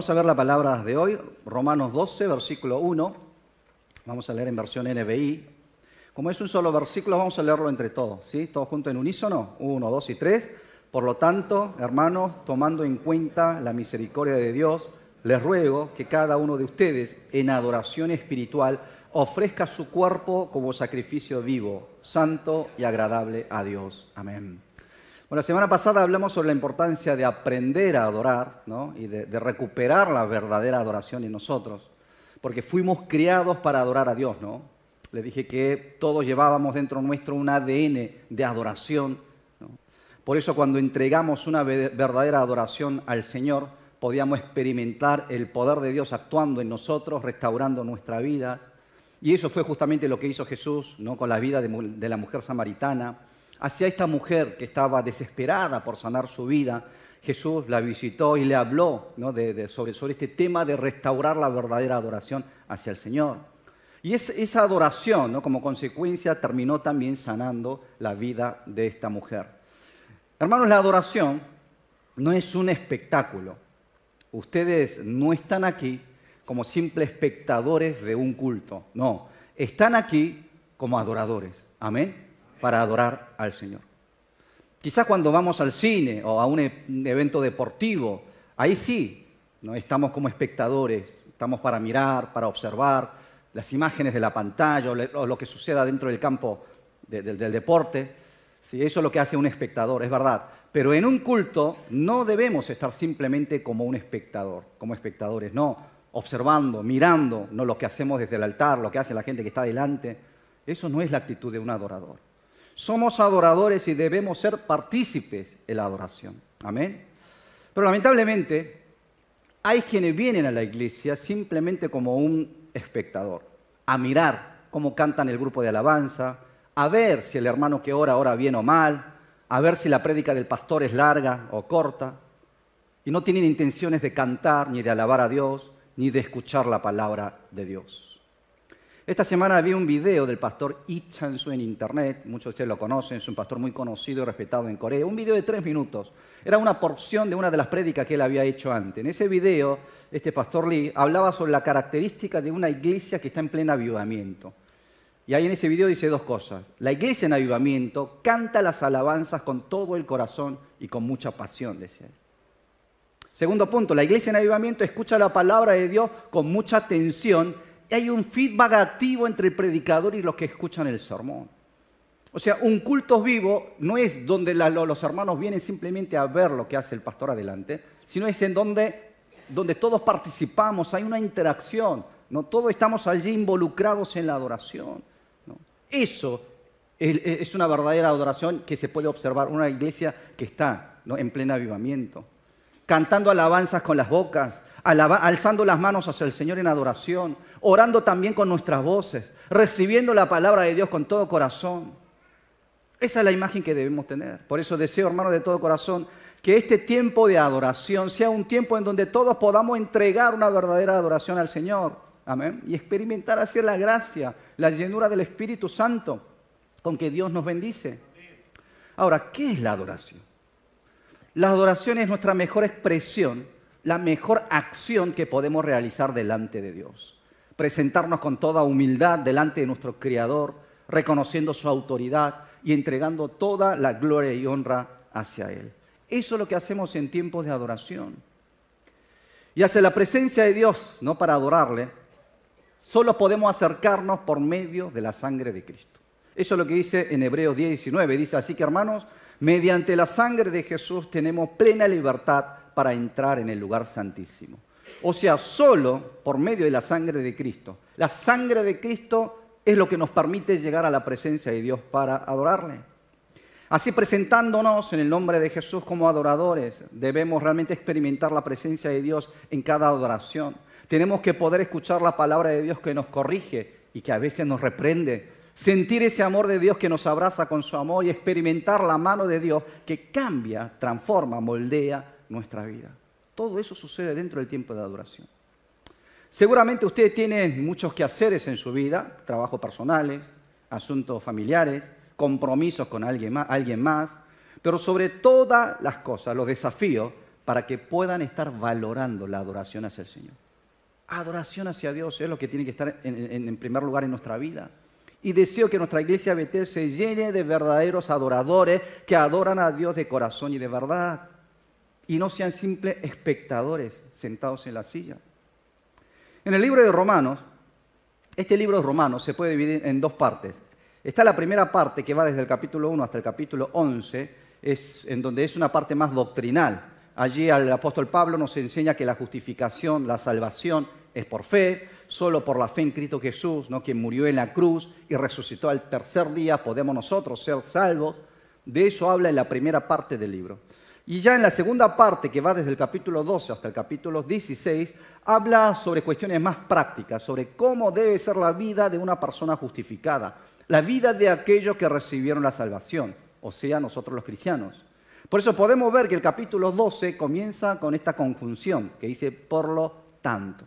Vamos a ver la palabra de hoy, Romanos 12, versículo 1. Vamos a leer en versión NBI. Como es un solo versículo, vamos a leerlo entre todos, ¿sí? Todos juntos en unísono, 1, 2 y 3. Por lo tanto, hermanos, tomando en cuenta la misericordia de Dios, les ruego que cada uno de ustedes, en adoración espiritual, ofrezca su cuerpo como sacrificio vivo, santo y agradable a Dios. Amén. Bueno, la semana pasada hablamos sobre la importancia de aprender a adorar, ¿no? Y de recuperar la verdadera adoración en nosotros, porque fuimos criados para adorar a Dios, ¿no? Les dije que todos llevábamos dentro nuestro un ADN de adoración, ¿no? Por eso cuando entregamos una verdadera adoración al Señor, podíamos experimentar el poder de Dios actuando en nosotros, restaurando nuestra vida. Y eso fue justamente lo que hizo Jesús, ¿no? Con la vida de la mujer samaritana. Hacia esta mujer que estaba desesperada por sanar su vida, Jesús la visitó y le habló, ¿no? sobre este tema de restaurar la verdadera adoración hacia el Señor. Y esa adoración, ¿no? Como consecuencia, terminó también sanando la vida de esta mujer. Hermanos, la adoración no es un espectáculo. Ustedes no están aquí como simples espectadores de un culto. No, están aquí como adoradores. Amén. Para adorar al Señor. Quizás cuando vamos al cine o a un evento deportivo, ahí sí, ¿no? Estamos como espectadores, estamos para mirar, para observar las imágenes de la pantalla o lo que suceda dentro del campo del deporte. Sí, eso es lo que hace un espectador, es verdad. Pero en un culto no debemos estar simplemente como un espectador, como espectadores, no, observando, mirando, no lo que hacemos desde el altar, lo que hace la gente que está delante. Eso no es la actitud de un adorador. Somos adoradores y debemos ser partícipes en la adoración. Amén. Pero lamentablemente hay quienes vienen a la iglesia simplemente como un espectador, a mirar cómo cantan el grupo de alabanza, a ver si el hermano que ora bien o mal, a ver si la prédica del pastor es larga o corta, y no tienen intenciones de cantar, ni de alabar a Dios, ni de escuchar la palabra de Dios. Esta semana vi un video del pastor Lee Chang-soo en internet, muchos de ustedes lo conocen, es un pastor muy conocido y respetado en Corea, un video de 3 minutos. Era una porción de una de las prédicas que él había hecho antes. En ese video, este pastor Lee hablaba sobre la característica de una iglesia que está en pleno avivamiento. Y ahí en ese video dice 2 cosas. La iglesia en avivamiento canta las alabanzas con todo el corazón y con mucha pasión, decía él. Segundo punto, la iglesia en avivamiento escucha la palabra de Dios con mucha atención. Y hay un feedback activo entre el predicador y los que escuchan el sermón. O sea, un culto vivo no es donde los hermanos vienen simplemente a ver lo que hace el pastor adelante, sino es en donde todos participamos, hay una interacción, ¿no? Todos estamos allí involucrados en la adoración, ¿no? Eso es una verdadera adoración que se puede observar, una iglesia que está, ¿no? En pleno avivamiento, cantando alabanzas con las bocas, alzando las manos hacia el Señor en adoración, orando también con nuestras voces, recibiendo la palabra de Dios con todo corazón. Esa es la imagen que debemos tener. Por eso deseo, hermanos, de todo corazón, que este tiempo de adoración sea un tiempo en donde todos podamos entregar una verdadera adoración al Señor. Amén. Y experimentar así la gracia, la llenura del Espíritu Santo con que Dios nos bendice. Ahora, ¿qué es la adoración? La adoración es nuestra mejor expresión, la mejor acción que podemos realizar delante de Dios. Presentarnos con toda humildad delante de nuestro Creador, reconociendo su autoridad y entregando toda la gloria y honra hacia Él. Eso es lo que hacemos en tiempos de adoración. Y hacia la presencia de Dios, no para adorarle, solo podemos acercarnos por medio de la sangre de Cristo. Eso es lo que dice en Hebreos 10:19. Dice, así que hermanos, mediante la sangre de Jesús tenemos plena libertad para entrar en el lugar santísimo. O sea, solo por medio de la sangre de Cristo. La sangre de Cristo es lo que nos permite llegar a la presencia de Dios para adorarle. Así, presentándonos en el nombre de Jesús como adoradores, debemos realmente experimentar la presencia de Dios en cada adoración. Tenemos que poder escuchar la palabra de Dios que nos corrige y que a veces nos reprende. Sentir ese amor de Dios que nos abraza con su amor y experimentar la mano de Dios que cambia, transforma, moldea nuestra vida. Todo eso sucede dentro del tiempo de adoración. Seguramente ustedes tienen muchos quehaceres en su vida, trabajos personales, asuntos familiares, compromisos con alguien más, pero sobre todas las cosas, los desafíos para que puedan estar valorando la adoración hacia el Señor. Adoración hacia Dios es lo que tiene que estar en primer lugar en nuestra vida. Y deseo que nuestra iglesia Betel se llene de verdaderos adoradores que adoran a Dios de corazón y de verdad. Y no sean simples espectadores sentados en la silla. En el libro de Romanos, este libro de Romanos se puede dividir en dos partes. Está la primera parte que va desde el capítulo 1 hasta el capítulo 11, en donde es una parte más doctrinal. Allí el apóstol Pablo nos enseña que la justificación, la salvación es por fe, solo por la fe en Cristo Jesús, ¿no? Quien murió en la cruz y resucitó al tercer día, podemos nosotros ser salvos. De eso habla en la primera parte del libro. Y ya en la segunda parte, que va desde el capítulo 12 hasta el capítulo 16, habla sobre cuestiones más prácticas, sobre cómo debe ser la vida de una persona justificada, la vida de aquellos que recibieron la salvación, o sea, nosotros los cristianos. Por eso podemos ver que el capítulo 12 comienza con esta conjunción que dice por lo tanto,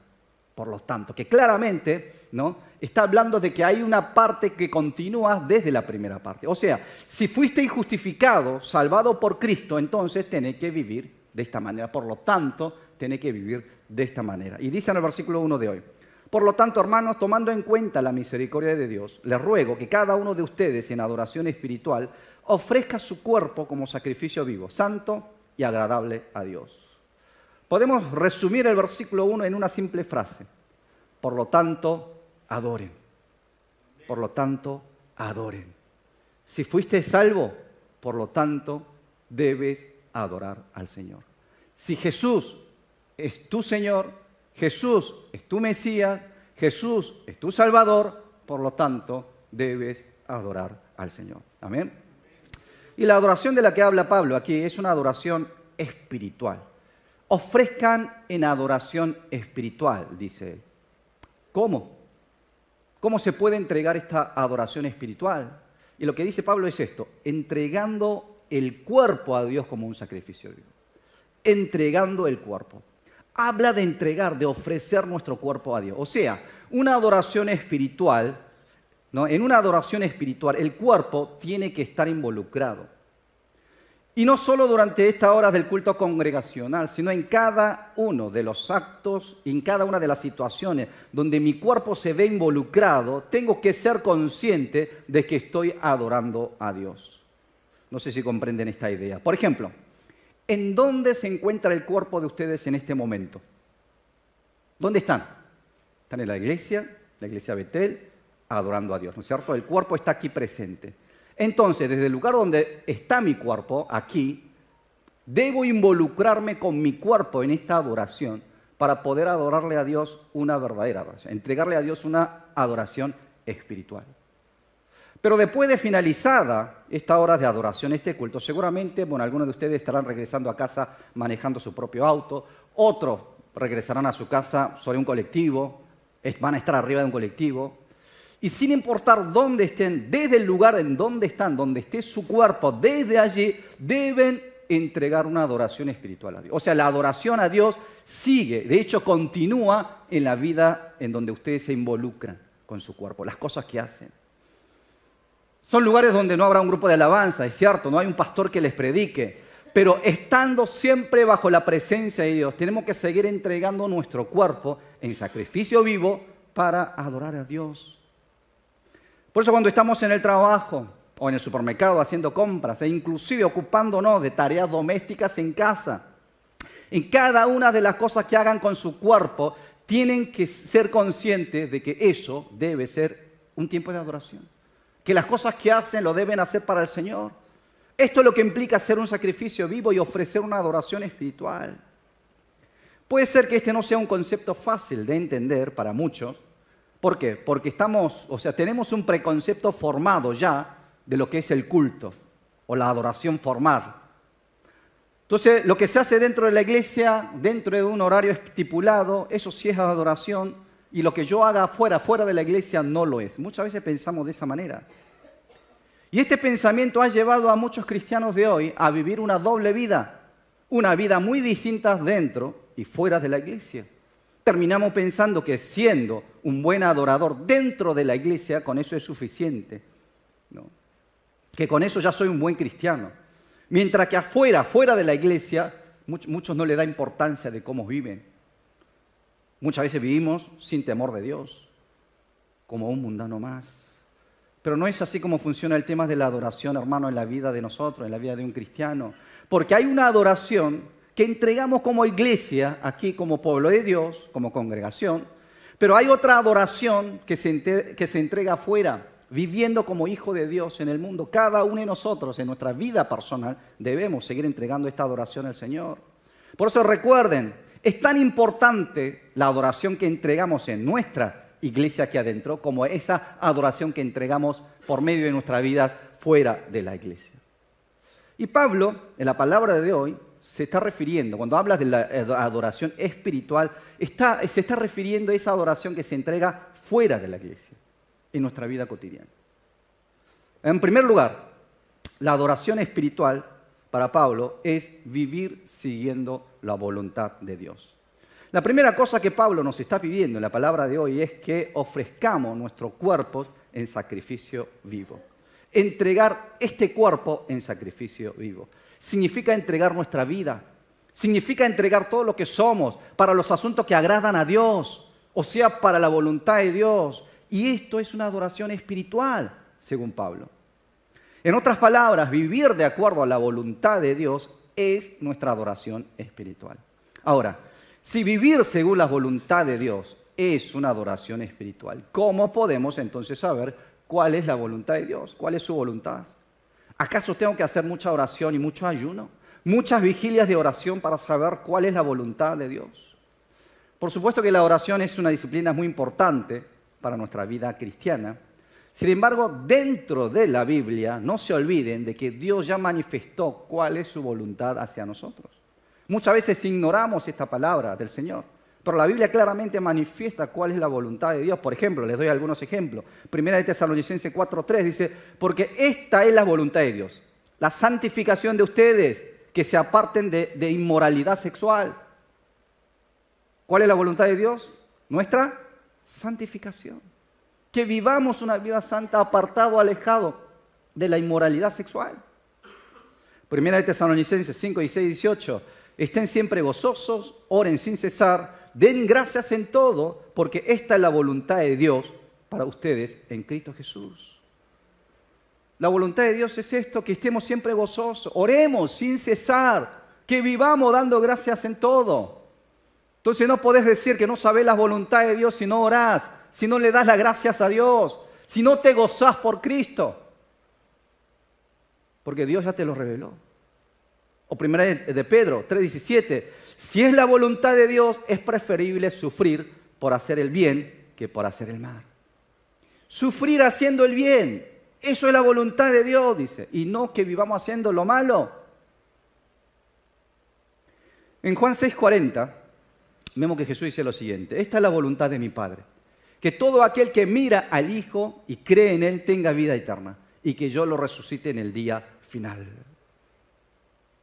que claramente, ¿no?, está hablando de que hay una parte que continúa desde la primera parte. O sea, si fuiste justificado, salvado por Cristo, entonces tenés que vivir de esta manera. Por lo tanto, tenés que vivir de esta manera. Y dice en el versículo 1 de hoy: por lo tanto, hermanos, tomando en cuenta la misericordia de Dios, les ruego que cada uno de ustedes en adoración espiritual ofrezca su cuerpo como sacrificio vivo, santo y agradable a Dios. Podemos resumir el versículo 1 en una simple frase: por lo tanto, adoren. Por lo tanto, adoren. Si fuiste salvo, por lo tanto, debes adorar al Señor. Si Jesús es tu Señor, Jesús es tu Mesías, Jesús es tu Salvador, por lo tanto, debes adorar al Señor. Amén. Y la adoración de la que habla Pablo aquí es una adoración espiritual. Ofrezcan en adoración espiritual, dice él. ¿Cómo? ¿Cómo se puede entregar esta adoración espiritual? Y lo que dice Pablo es esto: entregando el cuerpo a Dios como un sacrificio vivo. Entregando el cuerpo. Habla de entregar, de ofrecer nuestro cuerpo a Dios. O sea, una adoración espiritual, ¿no? En una adoración espiritual, el cuerpo tiene que estar involucrado. Y no solo durante estas horas del culto congregacional, sino en cada uno de los actos, en cada una de las situaciones donde mi cuerpo se ve involucrado, tengo que ser consciente de que estoy adorando a Dios. No sé si comprenden esta idea. Por ejemplo, ¿en dónde se encuentra el cuerpo de ustedes en este momento? ¿Dónde están? Están en la iglesia Betel, adorando a Dios, ¿no es cierto? El cuerpo está aquí presente. Entonces, desde el lugar donde está mi cuerpo, aquí, debo involucrarme con mi cuerpo en esta adoración para poder adorarle a Dios una verdadera adoración, entregarle a Dios una adoración espiritual. Pero después de finalizada esta hora de adoración, este culto, seguramente, algunos de ustedes estarán regresando a casa manejando su propio auto, otros regresarán a su casa sobre un colectivo, van a estar arriba de un colectivo. Y sin importar dónde estén, desde el lugar en donde están, donde esté su cuerpo, desde allí deben entregar una adoración espiritual a Dios. O sea, la adoración a Dios sigue, de hecho continúa en la vida en donde ustedes se involucran con su cuerpo, las cosas que hacen. Son lugares donde no habrá un grupo de alabanza, es cierto, no hay un pastor que les predique, pero estando siempre bajo la presencia de Dios, tenemos que seguir entregando nuestro cuerpo en sacrificio vivo para adorar a Dios. Por eso cuando estamos en el trabajo o en el supermercado haciendo compras e inclusive ocupándonos de tareas domésticas en casa, en cada una de las cosas que hagan con su cuerpo, tienen que ser conscientes de que eso debe ser un tiempo de adoración. Que las cosas que hacen lo deben hacer para el Señor. Esto es lo que implica hacer un sacrificio vivo y ofrecer una adoración espiritual. Puede ser que este no sea un concepto fácil de entender para muchos. ¿Por qué? Porque tenemos un preconcepto formado ya de lo que es el culto o la adoración formal. Entonces, lo que se hace dentro de la iglesia, dentro de un horario estipulado, eso sí es adoración, y lo que yo haga fuera de la iglesia no lo es. Muchas veces pensamos de esa manera. Y este pensamiento ha llevado a muchos cristianos de hoy a vivir una doble vida, una vida muy distinta dentro y fuera de la iglesia. Terminamos pensando que siendo un buen adorador dentro de la iglesia, con eso es suficiente, ¿no? Que con eso ya soy un buen cristiano. Mientras que fuera de la iglesia, Muchos no le da importancia de cómo viven. Muchas veces vivimos sin temor de Dios, como un mundano más. Pero no es así como funciona el tema de la adoración, hermano, en la vida de nosotros, en la vida de un cristiano. Porque hay una adoración que entregamos como iglesia, aquí como pueblo de Dios, como congregación, pero hay otra adoración que se entrega afuera, viviendo como hijo de Dios en el mundo. Cada uno de nosotros, en nuestra vida personal, debemos seguir entregando esta adoración al Señor. Por eso recuerden, es tan importante la adoración que entregamos en nuestra iglesia aquí adentro, como esa adoración que entregamos por medio de nuestras vidas fuera de la iglesia. Y Pablo, en la palabra de hoy, se está refiriendo, cuando hablas de la adoración espiritual, se está refiriendo a esa adoración que se entrega fuera de la iglesia, en nuestra vida cotidiana. En primer lugar, la adoración espiritual para Pablo es vivir siguiendo la voluntad de Dios. La primera cosa que Pablo nos está pidiendo en la palabra de hoy es que ofrezcamos nuestros cuerpos en sacrificio vivo. Entregar este cuerpo en sacrificio vivo. Significa entregar nuestra vida. Significa entregar todo lo que somos para los asuntos que agradan a Dios, o sea, para la voluntad de Dios. Y esto es una adoración espiritual, según Pablo. En otras palabras, vivir de acuerdo a la voluntad de Dios es nuestra adoración espiritual. Ahora, si vivir según la voluntad de Dios es una adoración espiritual, ¿cómo podemos entonces saber cuál es la voluntad de Dios? ¿Cuál es su voluntad? ¿Acaso tengo que hacer mucha oración y mucho ayuno? ¿Muchas vigilias de oración para saber cuál es la voluntad de Dios? Por supuesto que la oración es una disciplina muy importante para nuestra vida cristiana. Sin embargo, dentro de la Biblia, no se olviden de que Dios ya manifestó cuál es su voluntad hacia nosotros. Muchas veces ignoramos esta palabra del Señor, pero la Biblia claramente manifiesta cuál es la voluntad de Dios. Por ejemplo, les doy algunos ejemplos. Primera de Tesalonicenses 4:3 dice, porque esta es la voluntad de Dios, la santificación de ustedes, que se aparten de inmoralidad sexual. ¿Cuál es la voluntad de Dios? Nuestra santificación. Que vivamos una vida santa, apartado, alejado de la inmoralidad sexual. Primera de Tesalonicenses 5, 16, 18. Estén siempre gozosos, oren sin cesar, den gracias en todo, porque esta es la voluntad de Dios para ustedes en Cristo Jesús. La voluntad de Dios es esto, que estemos siempre gozosos, oremos sin cesar, que vivamos dando gracias en todo. Entonces no podés decir que no sabés la voluntad de Dios si no orás, si no le das las gracias a Dios, si no te gozás por Cristo. Porque Dios ya te lo reveló. O primera de Pedro 3:17, si es la voluntad de Dios, es preferible sufrir por hacer el bien que por hacer el mal. Sufrir haciendo el bien, eso es la voluntad de Dios, dice, y no que vivamos haciendo lo malo. En Juan 6:40, vemos que Jesús dice lo siguiente, esta es la voluntad de mi Padre, que todo aquel que mira al Hijo y cree en Él tenga vida eterna, y que yo lo resucite en el día final.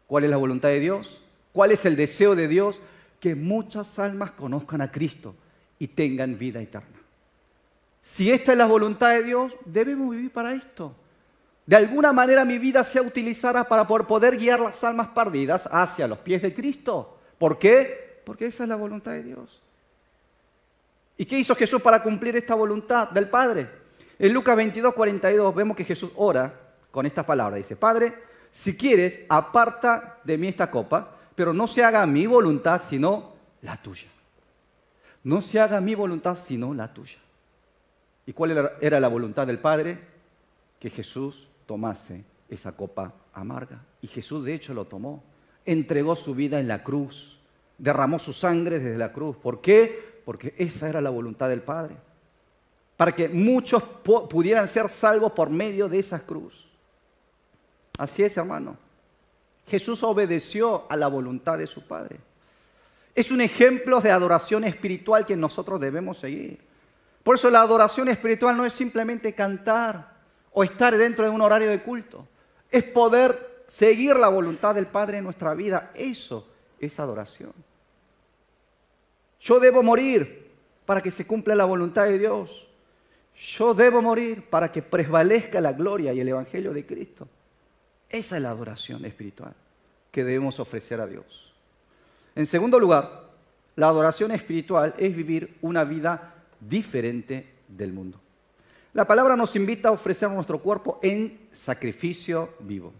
¿Cuál es la voluntad de Dios? ¿Cuál es el deseo de Dios? Que muchas almas conozcan a Cristo y tengan vida eterna. Si esta es la voluntad de Dios, debemos vivir para esto. De alguna manera mi vida sea utilizada para poder guiar las almas perdidas hacia los pies de Cristo. ¿Por qué? Porque esa es la voluntad de Dios. ¿Y qué hizo Jesús para cumplir esta voluntad del Padre? En Lucas 22:42 vemos que Jesús ora con estas palabras. Dice, Padre, si quieres, aparta de mí esta copa, pero no se haga mi voluntad sino la tuya. No se haga mi voluntad sino la tuya. ¿Y cuál era la voluntad del Padre? Que Jesús tomase esa copa amarga. Y Jesús de hecho lo tomó. Entregó su vida en la cruz. Derramó su sangre desde la cruz. ¿Por qué? Porque esa era la voluntad del Padre. Para que muchos pudieran ser salvos por medio de esa cruz. Así es, hermano. Jesús obedeció a la voluntad de su Padre. Es un ejemplo de adoración espiritual que nosotros debemos seguir. Por eso la adoración espiritual no es simplemente cantar o estar dentro de un horario de culto. Es poder seguir la voluntad del Padre en nuestra vida. Eso es adoración. Yo debo morir para que se cumpla la voluntad de Dios. Yo debo morir para que prevalezca la gloria y el Evangelio de Cristo. Esa es la adoración espiritual que debemos ofrecer a Dios. En segundo lugar, la adoración espiritual es vivir una vida diferente del mundo. La palabra nos invita a ofrecer nuestro cuerpo en sacrificio vivo.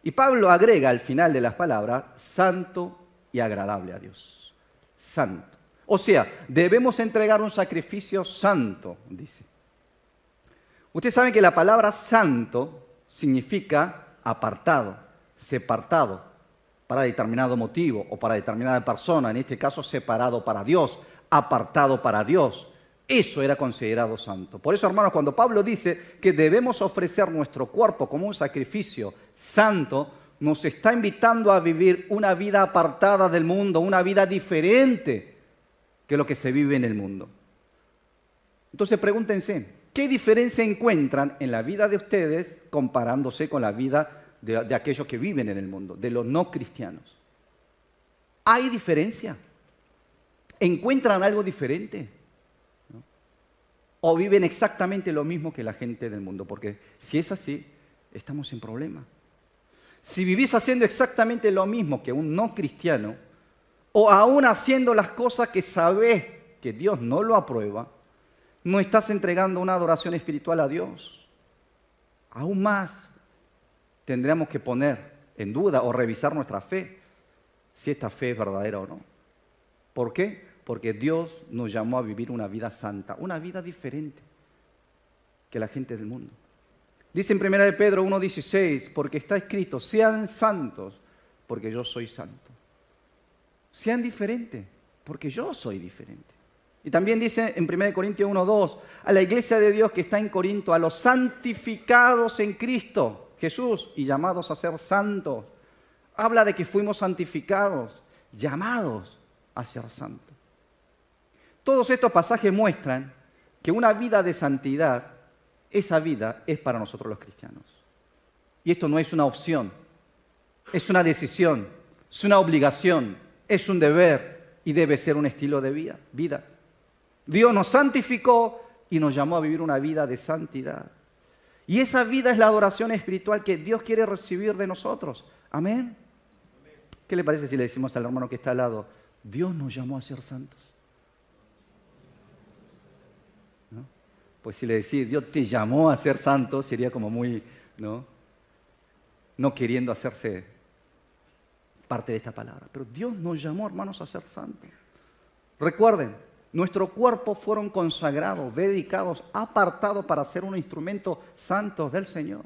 Y Pablo agrega al final de las palabras, santo y agradable a Dios. Santo. O sea, debemos entregar un sacrificio santo, dice. Ustedes saben que la palabra santo significa apartado, separado, para determinado motivo o para determinada persona, en este caso separado para Dios, apartado para Dios. Eso era considerado santo. Por eso, hermanos, cuando Pablo dice que debemos ofrecer nuestro cuerpo como un sacrificio santo, nos está invitando a vivir una vida apartada del mundo, una vida diferente que lo que se vive en el mundo. Entonces pregúntense, ¿qué diferencia encuentran en la vida de ustedes comparándose con la vida de aquellos que viven en el mundo, de los no cristianos? ¿Hay diferencia? ¿Encuentran algo diferente? ¿No? ¿O viven exactamente lo mismo que la gente del mundo? Porque si es así, estamos en problema. Si vivís haciendo exactamente lo mismo que un no cristiano, o aún haciendo las cosas que sabés que Dios no lo aprueba, no estás entregando una adoración espiritual a Dios. Aún más tendríamos que poner en duda o revisar nuestra fe, si esta fe es verdadera o no. ¿Por qué? Porque Dios nos llamó a vivir una vida santa, una vida diferente que la gente del mundo. Dice en 1 de Pedro 1:16, porque está escrito, sean santos, porque yo soy santo. Sean diferentes, porque yo soy diferente. Y también dice en 1 Corintios 1:2, a la iglesia de Dios que está en Corinto, a los santificados en Cristo Jesús y llamados a ser santos. Habla de que fuimos santificados, llamados a ser santos. Todos estos pasajes muestran que una vida de santidad, esa vida es para nosotros los cristianos. Y esto no es una opción, es una decisión, es una obligación, es un deber y debe ser un estilo de vida. Dios nos santificó y nos llamó a vivir una vida de santidad. Y esa vida es la adoración espiritual que Dios quiere recibir de nosotros. Amén. ¿Qué le parece si le decimos al hermano que está al lado, Dios nos llamó a ser santos? ¿No? Pues si le decís, Dios te llamó a ser santo, sería como muy, no queriendo hacerse parte de esta palabra. Pero Dios nos llamó, hermanos, a ser santos. Recuerden, nuestro cuerpo fueron consagrados, dedicados, apartados para ser un instrumento santo del Señor.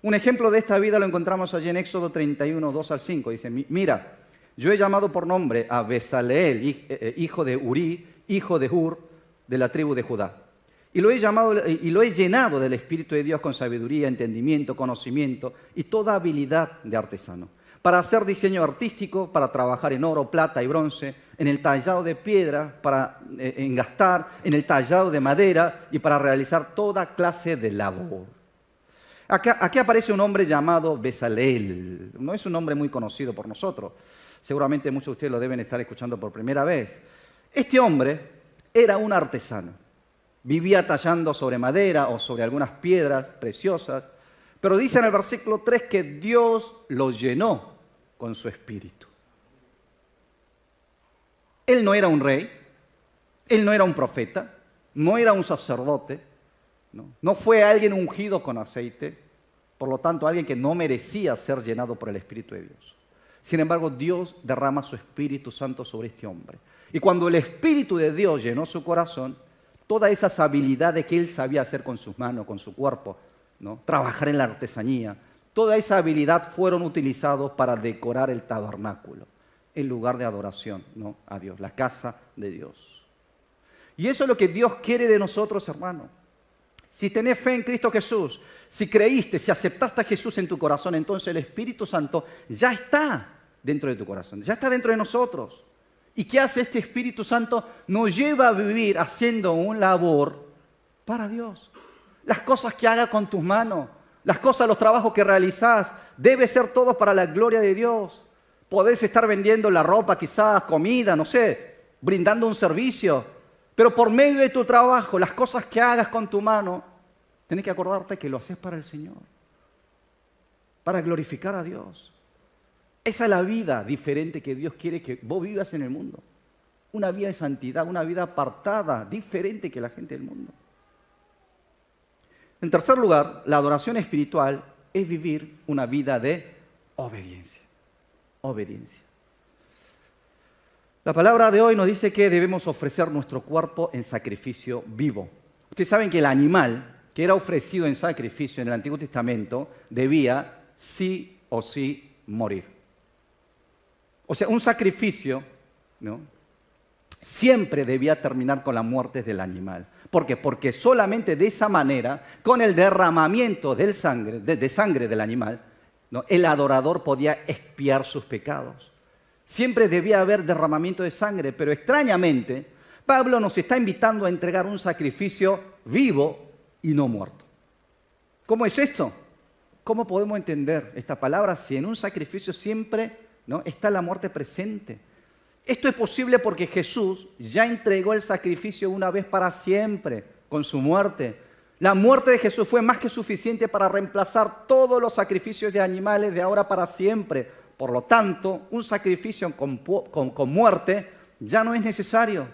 Un ejemplo de esta vida lo encontramos allí en Éxodo 31, 2 al 5. Dice, mira, yo he llamado por nombre a Besaleel, hijo de Uri, hijo de Hur, de la tribu de Judá. Y lo he llenado del Espíritu de Dios con sabiduría, entendimiento, conocimiento y toda habilidad de artesano, para hacer diseño artístico, para trabajar en oro, plata y bronce, en el tallado de piedra, para engastar, en el tallado de madera y para realizar toda clase de labor. Aquí aparece un hombre llamado Besaleel. No es un nombre muy conocido por nosotros. Seguramente muchos de ustedes lo deben estar escuchando por primera vez. Este hombre era un artesano. Vivía tallando sobre madera o sobre algunas piedras preciosas. Pero dice en el versículo 3 que Dios lo llenó con su espíritu. Él no era un rey, él no era un profeta, no era un sacerdote, no fue alguien ungido con aceite, por lo tanto alguien que no merecía ser llenado por el Espíritu de Dios. Sin embargo, Dios derrama su Espíritu Santo sobre este hombre. Y cuando el Espíritu de Dios llenó su corazón, todas esas habilidades que él sabía hacer con sus manos, con su cuerpo, trabajar en la artesanía, toda esa habilidad fueron utilizados para decorar el tabernáculo, el lugar de adoración a Dios, la casa de Dios. Y eso es lo que Dios quiere de nosotros, hermano. Si tenés fe en Cristo Jesús, si creíste, si aceptaste a Jesús en tu corazón, entonces el Espíritu Santo ya está dentro de tu corazón, ya está dentro de nosotros. ¿Y qué hace este Espíritu Santo? Nos lleva a vivir haciendo un labor para Dios. Las cosas que hagas con tus manos, las cosas, los trabajos que realizás, debe ser todo para la gloria de Dios. Podés estar vendiendo la ropa, quizás comida, no sé, brindando un servicio, pero por medio de tu trabajo, las cosas que hagas con tu mano, tenés que acordarte que lo haces para el Señor, para glorificar a Dios. Esa es la vida diferente que Dios quiere que vos vivas en el mundo. Una vida de santidad, una vida apartada, diferente que la gente del mundo. En tercer lugar, la adoración espiritual es vivir una vida de obediencia. Obediencia. La palabra de hoy nos dice que debemos ofrecer nuestro cuerpo en sacrificio vivo. Ustedes saben que el animal que era ofrecido en sacrificio en el Antiguo Testamento debía sí o sí morir. O sea, un sacrificio, ¿no?, siempre debía terminar con la muerte del animal. ¿Por qué? Porque solamente de esa manera, con el derramamiento de sangre del animal, ¿no?, el adorador podía expiar sus pecados. Siempre debía haber derramamiento de sangre, pero extrañamente, Pablo nos está invitando a entregar un sacrificio vivo y no muerto. ¿Cómo es esto? ¿Cómo podemos entender esta palabra si en un sacrificio siempre, ¿no?, está la muerte presente? Esto es posible porque Jesús ya entregó el sacrificio una vez para siempre con su muerte. La muerte de Jesús fue más que suficiente para reemplazar todos los sacrificios de animales de ahora para siempre. Por lo tanto, un sacrificio con muerte ya no es necesario.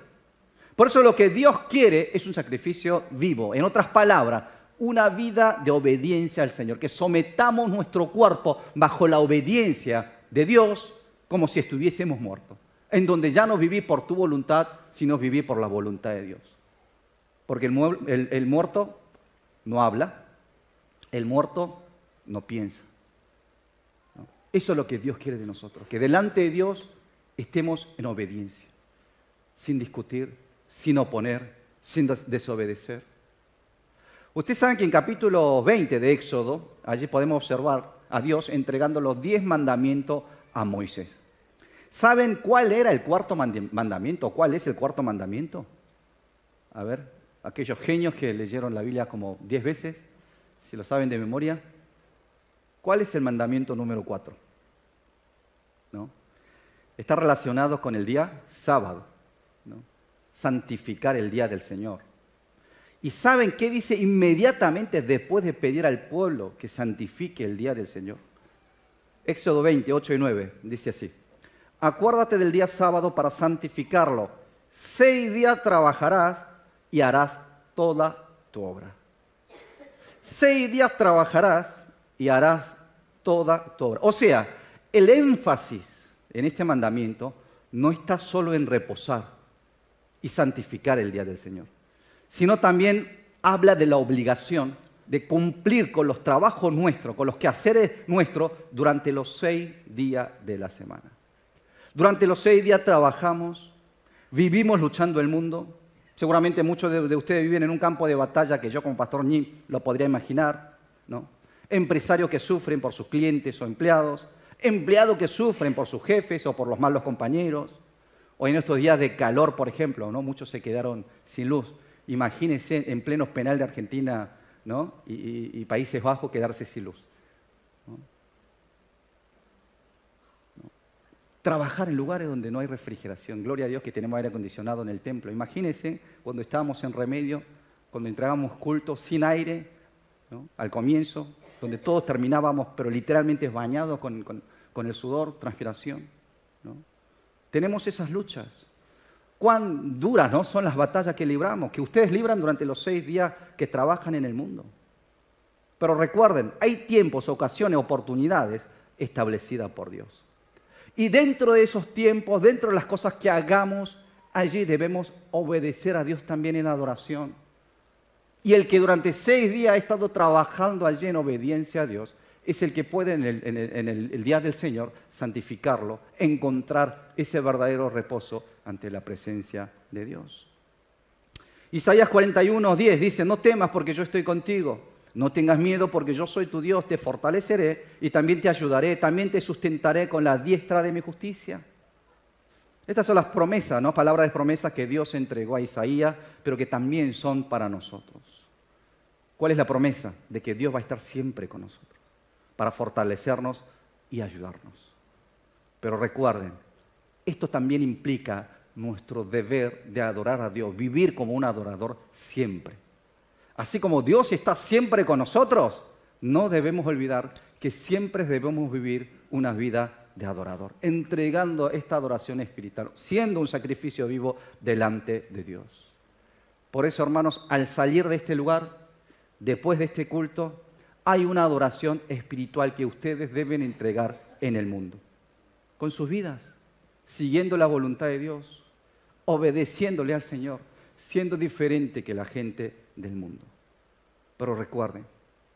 Por eso lo que Dios quiere es un sacrificio vivo. En otras palabras, una vida de obediencia al Señor. Que sometamos nuestro cuerpo bajo la obediencia de Dios como si estuviésemos muertos. En donde ya no viví por tu voluntad, sino viví por la voluntad de Dios. Porque el muerto no habla, el muerto no piensa. Eso es lo que Dios quiere de nosotros, que delante de Dios estemos en obediencia, sin discutir, sin oponer, sin desobedecer. Ustedes saben que en capítulo 20 de Éxodo, allí podemos observar a Dios entregando los 10 mandamientos a Moisés. ¿Saben cuál era el cuarto mandamiento? ¿Cuál es el cuarto mandamiento? A ver, aquellos genios que leyeron la Biblia como 10 veces, si lo saben de memoria. ¿Cuál es el mandamiento número 4? ¿No? Está relacionado con el día sábado, ¿no? Santificar el día del Señor. ¿Y saben qué dice inmediatamente después de pedir al pueblo que santifique el día del Señor? Éxodo 20, 8 y 9 dice así: acuérdate del día sábado para santificarlo. 6 días trabajarás y harás toda tu obra. 6 días trabajarás y harás toda tu obra. O sea, el énfasis en este mandamiento no está solo en reposar y santificar el día del Señor, sino también habla de la obligación de cumplir con los trabajos nuestros, con los quehaceres nuestros durante los 6 días de la semana. Durante los 6 días trabajamos, vivimos luchando el mundo. Seguramente muchos de ustedes viven en un campo de batalla que yo como pastor Ñi lo podría imaginar, ¿no? Empresarios que sufren por sus clientes o empleados, empleados que sufren por sus jefes o por los malos compañeros. Hoy en estos días de calor, por ejemplo, ¿no?, muchos se quedaron sin luz. Imagínense en pleno penal de Argentina, ¿no?, y Países Bajos quedarse sin luz, ¿no? Trabajar en lugares donde no hay refrigeración. Gloria a Dios que tenemos aire acondicionado en el templo. Imagínense cuando estábamos en Remedio, cuando entrábamos cultos sin aire, ¿no?, al comienzo, donde todos terminábamos, pero literalmente bañados con el sudor, transpiración, ¿no? Tenemos esas luchas. Cuán duras, ¿no?, son las batallas que libramos, que ustedes libran durante los 6 días que trabajan en el mundo. Pero recuerden, hay tiempos, ocasiones, oportunidades establecidas por Dios. Y dentro de esos tiempos, dentro de las cosas que hagamos, allí debemos obedecer a Dios también en adoración. Y el que durante 6 días ha estado trabajando allí en obediencia a Dios, es el que puede en el día del Señor santificarlo, encontrar ese verdadero reposo ante la presencia de Dios. Isaías 41:10 dice: no temas porque yo estoy contigo, no tengas miedo porque yo soy tu Dios, te fortaleceré y también te ayudaré, también te sustentaré con la diestra de mi justicia. Estas son las promesas, ¿no?, palabras de promesa que Dios entregó a Isaías, pero que también son para nosotros. ¿Cuál es la promesa? De que Dios va a estar siempre con nosotros, para fortalecernos y ayudarnos. Pero recuerden, esto también implica nuestro deber de adorar a Dios, vivir como un adorador siempre. Así como Dios está siempre con nosotros, no debemos olvidar que siempre debemos vivir una vida de adorador, entregando esta adoración espiritual, siendo un sacrificio vivo delante de Dios. Por eso, hermanos, al salir de este lugar, después de este culto, hay una adoración espiritual que ustedes deben entregar en el mundo, con sus vidas, siguiendo la voluntad de Dios, obedeciéndole al Señor, siendo diferente que la gente del mundo. Pero recuerden,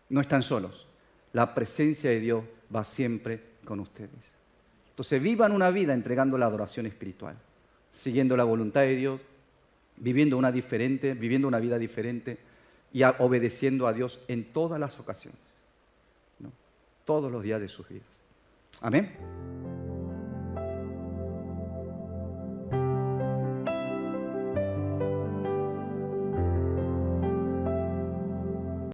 no están solos. La presencia de Dios va siempre con ustedes. Entonces vivan una vida entregando la adoración espiritual, siguiendo la voluntad de Dios, viviendo una vida diferente y obedeciendo a Dios en todas las ocasiones, ¿no? Todos los días de sus vidas. Amén.